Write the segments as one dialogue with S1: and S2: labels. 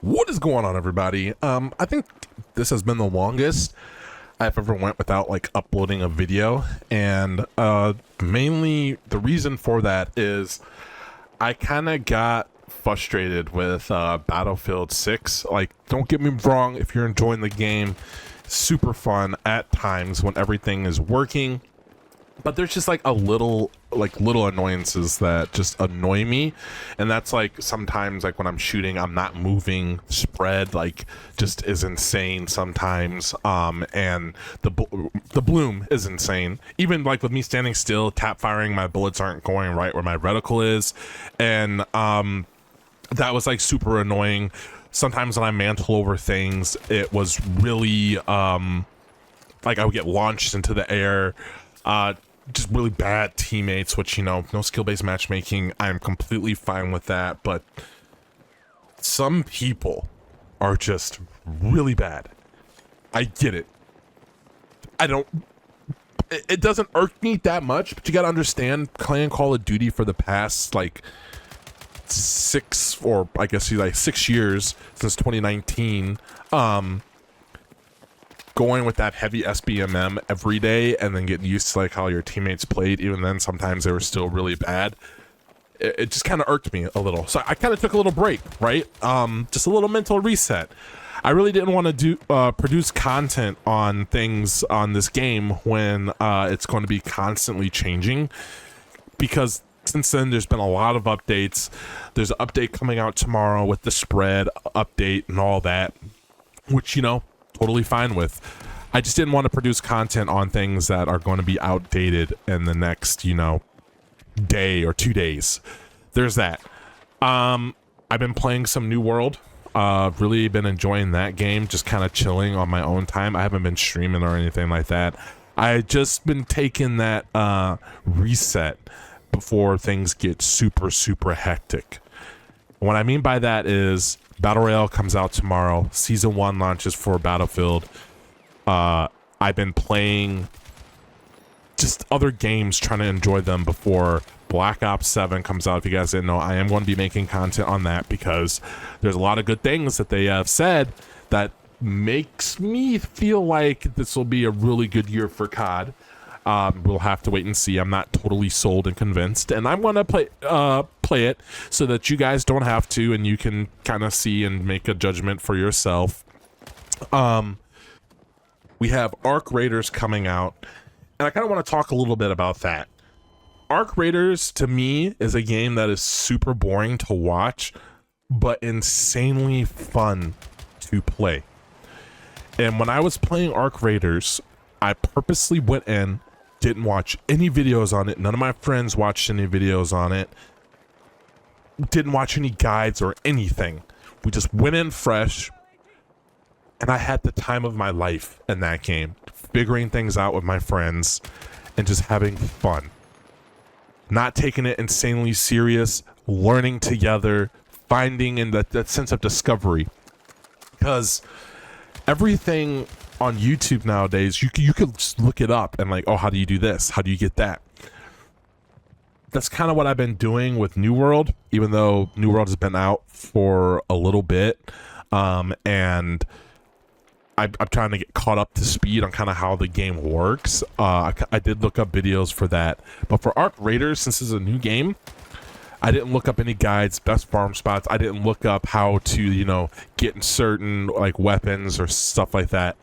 S1: What is going on, everybody? I think this has been the longest I've ever went without like uploading a video, and mainly the reason for that is I kind of got frustrated with Battlefield 6. Like, don't get me wrong, if you're enjoying the game, super fun at times when everything is working, but there's just like little annoyances that just annoy me, and that's like sometimes like when I'm shooting I'm not moving, spread like just is insane sometimes, and the bloom is insane. Even like with me standing still, tap firing, my bullets aren't going right where my reticle is, and that was like super annoying. Sometimes when I mantle over things, it was really like I would get launched into the air. Just really bad teammates, which, you know, no skill-based matchmaking, I'm completely fine with that, but some people are just really bad. I get it. It doesn't irk me that much, but you gotta understand, playing Call of Duty for the past like 6 or I guess like 6 years, since 2019, going with that heavy SBMM every day and then getting used to like how your teammates played, even then sometimes they were still really bad, it just kind of irked me a little. So I kind of took a little break, right? Just a little mental reset. I really didn't want to produce content on things on this game when it's going to be constantly changing, because since then there's been a lot of updates. There's an update coming out tomorrow with the spread update and all that, which, you know, totally fine with. I just didn't want to produce content on things that are going to be outdated in the next, you know, day or 2 days. There's that. I've been playing some New World. Really been enjoying that game, just kind of chilling on my own time. I haven't been streaming or anything like that. I just been taking that reset before things get super hectic. What I mean by that is Battle Royale comes out tomorrow. Season 1 launches for Battlefield. I've been playing just other games, trying to enjoy them before Black Ops 7 comes out. If you guys didn't know, I am going to be making content on that because there's a lot of good things that they have said that makes me feel like this will be a really good year for COD. We'll have to wait and see. I'm not totally sold and convinced, and I'm gonna play it so that you guys don't have to, and you can kind of see and make a judgment for yourself. We have Arc Raiders coming out, and I kind of want to talk a little bit about that. Arc Raiders to me is a game that is super boring to watch, but insanely fun to play. And when I was playing Arc Raiders, I purposely went in, didn't watch any videos on it. None of my friends watched any videos on it. Didn't watch any guides or anything. We just went in fresh, and I had the time of my life in that game, figuring things out with my friends and just having fun. Not taking it insanely serious, learning together, finding in that sense of discovery. Because everything on YouTube nowadays, you could just look it up and like, oh, how do you do this? How do you get that? That's kind of what I've been doing with New World, even though New World has been out for a little bit, and I'm trying to get caught up to speed on kind of how the game works. I did look up videos for that, but for Arc Raiders, since it's a new game, I didn't look up any guides, best farm spots. I didn't look up how to, you know, get in certain like weapons or stuff like that.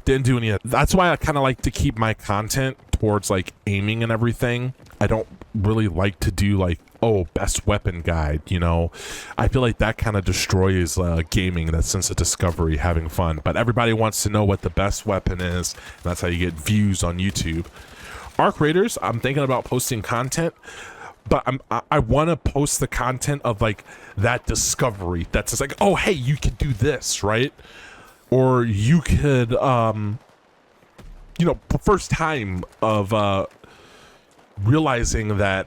S1: Didn't do any of that. That's why I kind of like to keep my content towards like aiming and everything. I don't really like to do like, oh, best weapon guide, you know. I feel like that kind of destroys gaming, that sense of discovery, having fun. But everybody wants to know what the best weapon is, and that's how you get views on YouTube. Arc Raiders, I'm thinking about posting content, but I want to post the content of like that discovery that's just like, oh, hey, you could do this, right? Or you could, you know, the first time of realizing that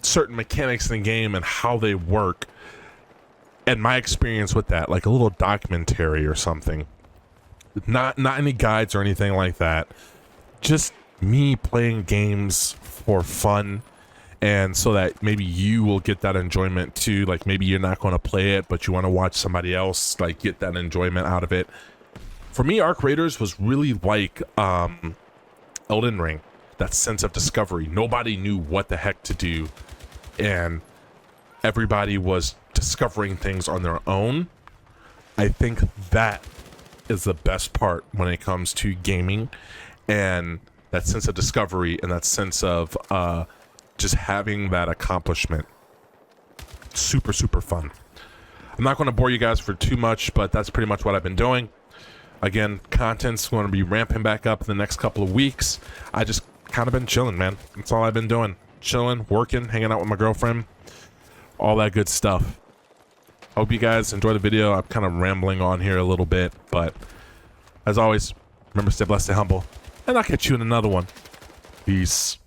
S1: certain mechanics in the game and how they work, and my experience with that, like a little documentary or something. Not any guides or anything like that. Just me playing games for fun and so that maybe you will get that enjoyment too. Like maybe you're not going to play it, but you want to watch somebody else like get that enjoyment out of it. For me, Arc Raiders was really like Elden Ring, that sense of discovery. Nobody knew what the heck to do, and everybody was discovering things on their own. I think that is the best part when it comes to gaming, and that sense of discovery and that sense of just having that accomplishment. Super, super fun. I'm not going to bore you guys for too much, but that's pretty much what I've been doing. Again, content's going to be ramping back up in the next couple of weeks. I just kind of been chilling, man. That's all I've been doing. Chilling, working, hanging out with my girlfriend, all that good stuff. Hope you guys enjoy the video. I'm kind of rambling on here a little bit, but as always, remember, stay blessed, stay humble, and I'll catch you in another one. Peace.